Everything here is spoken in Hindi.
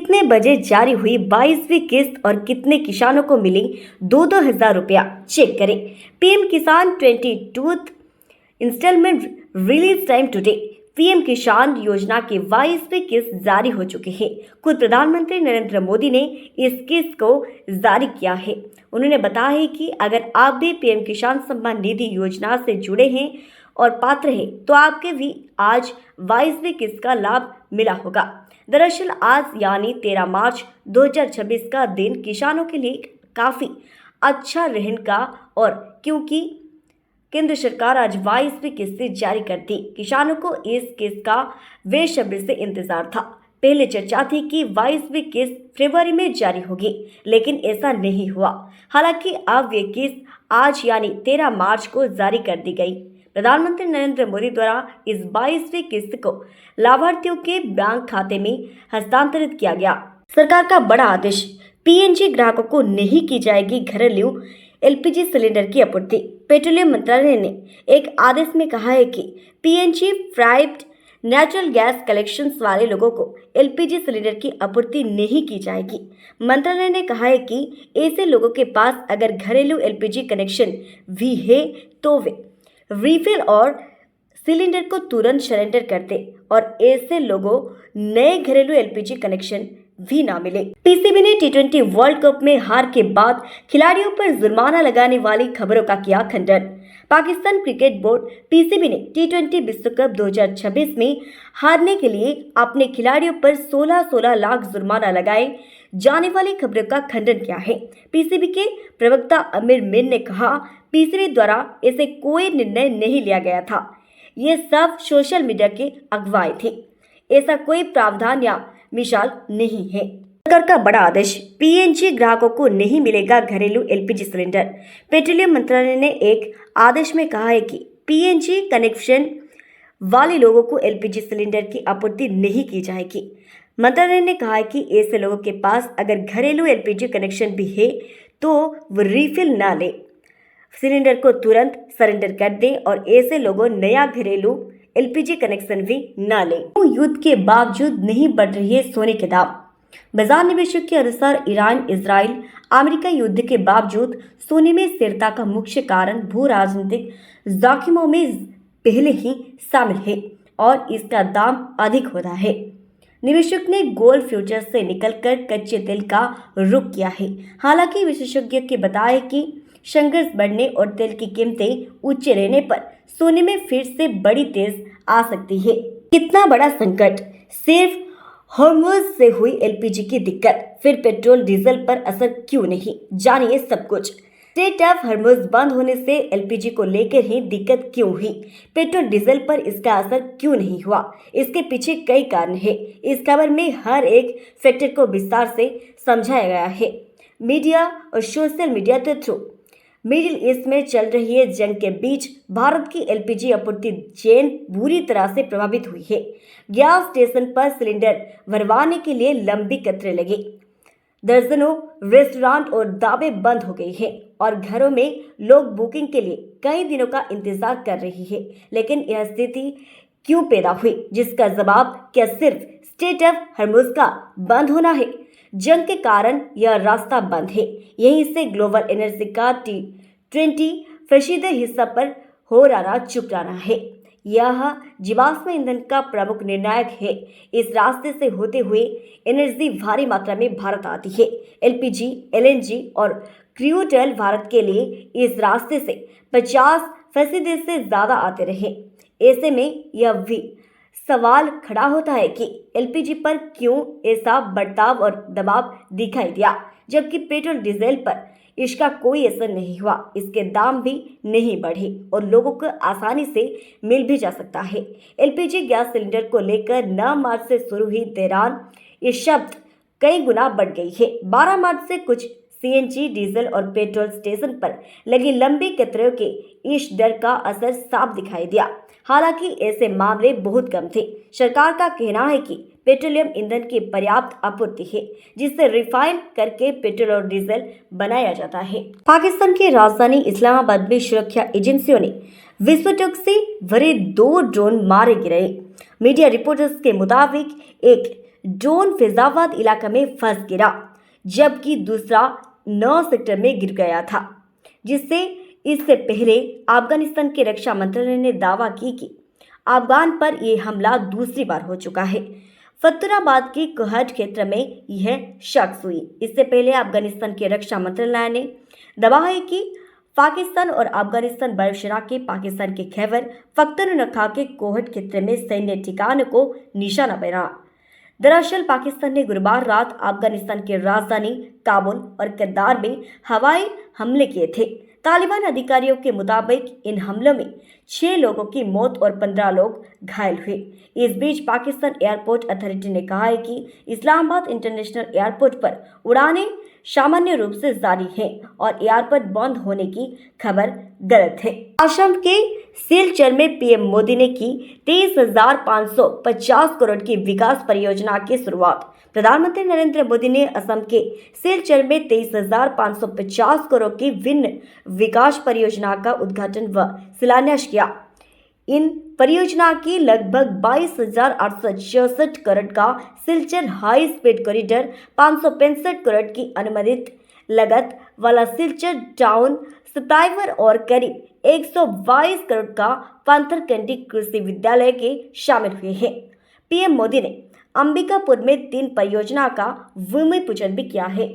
कितने बजे जारी हुई 22वीं किस्त और कितने किसानों को मिली 2-2 हजार रुपया, चेक करें। PM Kisan 22th installment release time today. PM Kisan Yojana की 22वीं किस्त जारी हो चुकी है। खुद प्रधानमंत्री नरेंद्र मोदी ने इस किस्त को जारी किया है। उन्होंने बताया है कि अगर आप भी पीएम किसान सम्मान निधि योजना से जुड़े हैं और पात्र हैं तो आपके भी आज 22वीं किस्त का लाभ मिला होगा। दरअसल आज यानी 13 मार्च 2026 का दिन किसानों के लिए काफी अच्छा रहेगा, और क्योंकि केंद्र सरकार आज 22वीं किस्त जारी कर दी। किसानों को इस किस्त का बेसब्री से इंतजार था। पहले चर्चा थी कि 22वीं किस्त फरवरी में जारी होगी, लेकिन ऐसा नहीं हुआ। हालांकि अब ये किस्त आज यानी 13 मार्च को जारी कर दी गई। प्रधानमंत्री नरेंद्र मोदी द्वारा इस 22वीं किस्त को लाभार्थियों के बैंक खाते में हस्तांतरित किया गया। सरकार का बड़ा आदेश, पीएनजी ग्राहकों को नहीं की जाएगी घरेलू एलपीजी सिलेंडर की आपूर्ति। पेट्रोलियम मंत्रालय ने एक आदेश में कहा है कि PNG fried natural gas collections वाले लोगों को एलपीजी सिलेंडर की आपूर्ति नहीं की जाएगी। मंत्रालय ने कहा है कि ऐसे लोगों के पास अगर घरेलू एलपीजी कनेक्शन भी है तो वे रिफिल और सिलेंडर को तुरंत सरेंडर कर दे, और ऐसे लोगों नए घरेलू एलपीजी कनेक्शन भी ना मिले। पीसीबी ने टी20 वर्ल्ड कप में हार के बाद खिलाड़ियों पर जुर्माना लगाने वाली खबरों का किया खंडन। पाकिस्तान क्रिकेट बोर्ड पीसीबी ने टी20 विश्व कप 2026 में हारने के लिए अपने खिलाड़ियों पर 16-16 लाख जुर्माना लगाए जाने वाली खबरों का खंडन किया है। पीसीबी के प्रवक्ता आमिर मीर ने कहा, पीसीबी द्वारा ऐसे कोई निर्णय नहीं लिया गया था। ये सब सोशल मीडिया की अगुवाई थी। ऐसा कोई प्रावधान या मिसाल नहीं है। सरकार का बड़ा आदेश, पीएनजी ग्राहकों को नहीं मिलेगा घरेलू एलपीजी सिलेंडर। पेट्रोलियम मंत्रालय ने एक आदेश में कहा है कि पीएनजी कनेक्शन वाले लोगों को एलपीजी सिलेंडर की आपूर्ति नहीं की जाएगी। मंत्रालय ने कहा है कि ऐसे लोगों के पास अगर घरेलू एलपीजी कनेक्शन भी है तो वो रिफिल ना ले, सिलेंडर को तुरंत सरेंडर कर दें, और ऐसे लोगों नया घरेलू एलपीजी कनेक्शन भी ना लें। युद्ध के बावजूद नहीं बढ़ रही है सोने के दाम। बाजार निवेशक के अनुसार ईरान, इजराइल, अमेरिका युद्ध के बावजूद सोने में स्थिरता का मुख्य कारण भू राजनीतिक जोखिमों में पहले ही शामिल है और इसका दाम अधिक हो रहा है। निवेशक ने गोल्ड फ्यूचर से निकलकर कच्चे तेल का रुख किया है। हालांकि विशेषज्ञों के बताया कि संघर्ष बढ़ने और तेल की कीमतें ऊंचे रहने पर सोने में फिर से बड़ी तेज आ सकती है। कितना बड़ा संकट, सिर्फ हॉर्मुज़ से हुई एलपीजी की दिक्कत, फिर पेट्रोल डीजल पर असर क्यों नहीं, जानिए सब कुछ। स्ट्रेट ऑफ हॉर्मुज़ बंद होने से एलपीजी को लेकर ही दिक्कत क्यों हुई, पेट्रोल डीजल पर इसका असर क्यों नहीं हुआ, इसके पीछे कई कारण है। इस खबर में हर एक फैक्टर को विस्तार से समझाया गया है। मीडिया और सोशल मीडिया के थ्रू मिडिल ईस्ट में चल रही है जंग के बीच भारत की एलपीजी आपूर्ति चेन बुरी तरह से प्रभावित हुई है। गैस स्टेशन पर सिलेंडर भरवाने के लिए लंबी कतारें लगी, दर्जनों रेस्टोरेंट और ढाबे बंद हो गए हैं और घरों में लोग बुकिंग के लिए कई दिनों का इंतजार कर रहे हैं। लेकिन यह स्थिति क्यों पैदा हुई, जिसका जवाब क्या सिर्फ स्ट्रेट ऑफ हॉर्मुज़ का बंद होना है? जंग के कारण यह रास्ता बंद है। यहीं से ग्लोबल एनर्जी का टी20 फीसदी हिस्सा पर हो रहा चुकाना है। यह जीवाश्म ईंधन का प्रमुख निर्णायक है। इस रास्ते से होते हुए एनर्जी भारी मात्रा में भारत आती है। एलपीजी, एलएनजी और क्रूड ऑयल भारत के लिए इस रास्ते से 50% से ज्यादा आते रहे। ऐसे में यह भी सवाल खड़ा होता है कि एलपीजी पर क्यों ऐसा बर्ताव और दबाव दिखाई दिया, जबकि पेट्रोल डीजल पर इसका कोई असर नहीं हुआ। इसके दाम भी नहीं बढ़े और लोगों को आसानी से मिल भी जा सकता है। एलपीजी गैस सिलेंडर को लेकर 9 मार्च से शुरू हुई दौरान ये शब्द कई गुना बढ़ गई है। 12 मार्च से कुछ सीएनजी, डीजल और पेट्रोल स्टेशन पर लगी लंबी कतारों के इस डर का असर साफ दिखाई दिया। हालांकि ऐसे मामले बहुत कम थे। सरकार का कहना है कि पेट्रोलियम ईंधन की पर्याप्त आपूर्ति है, जिससे रिफाइन करके पेट्रोल और डीजल बनाया जाता है। पाकिस्तान की राजधानी इस्लामाबाद में सुरक्षा एजेंसियों ने विस्फोटक से भरे 2 ड्रोन मारे गिरे। मीडिया रिपोर्ट्स के मुताबिक एक ड्रोन फैजाबाद इलाके में फंस गिरा, जबकि दूसरा 9 सेक्टर में गिर गया था, जिससे इससे पहले अफगानिस्तान के रक्षा मंत्रालय ने दावा की कि अफगान पर यह हमला दूसरी बार हो चुका है। फतुराबाद के कोहट क्षेत्र में यह शख्स हुई। इससे पहले अफगानिस्तान के रक्षा मंत्रालय ने दावा है कि पाकिस्तान और अफगानिस्तान वायुसेना के पाकिस्तान के खैबर पख्तूनख्वा के कोहट क्षेत्र में सैन्य ठिकानों को निशाना बना। दरअसल पाकिस्तान ने गुरुवार रात अफगानिस्तान की राजधानी काबुल और करदार में हवाई हमले किए थे। तालिबान अधिकारियों के मुताबिक इन हमलों में 6 लोगों की मौत और 15 लोग घायल हुए। इस बीच पाकिस्तान एयरपोर्ट अथॉरिटी ने कहा है कि इस्लामाबाद इंटरनेशनल एयरपोर्ट पर उड़ानें सामान्य रूप से जारी हैं और एयरपोर्ट बंद होने की खबर गलत है। असम के सिलचर में पीएम मोदी ने की 23,550 करोड़ की विकास परियोजना की शुरुआत। प्रधानमंत्री नरेंद्र मोदी ने असम के सिलचर में 23,550 करोड़ की विभिन्न विकास परियोजना का उद्घाटन व शिलान्यास किया। इन परियोजना की लगभग 22,866 करोड़ का Silchar high speed corridor, 565 crore की अनुमानित लागत वाला सिलचर टाउन फ्लाईओवर और करीब 122 करोड़ का पंथरकंडी कृषि विद्यालय के शामिल हुए हैं। पीएम मोदी ने अंबिकापुर में 3 परियोजना का भूमि पूजन भी किया है।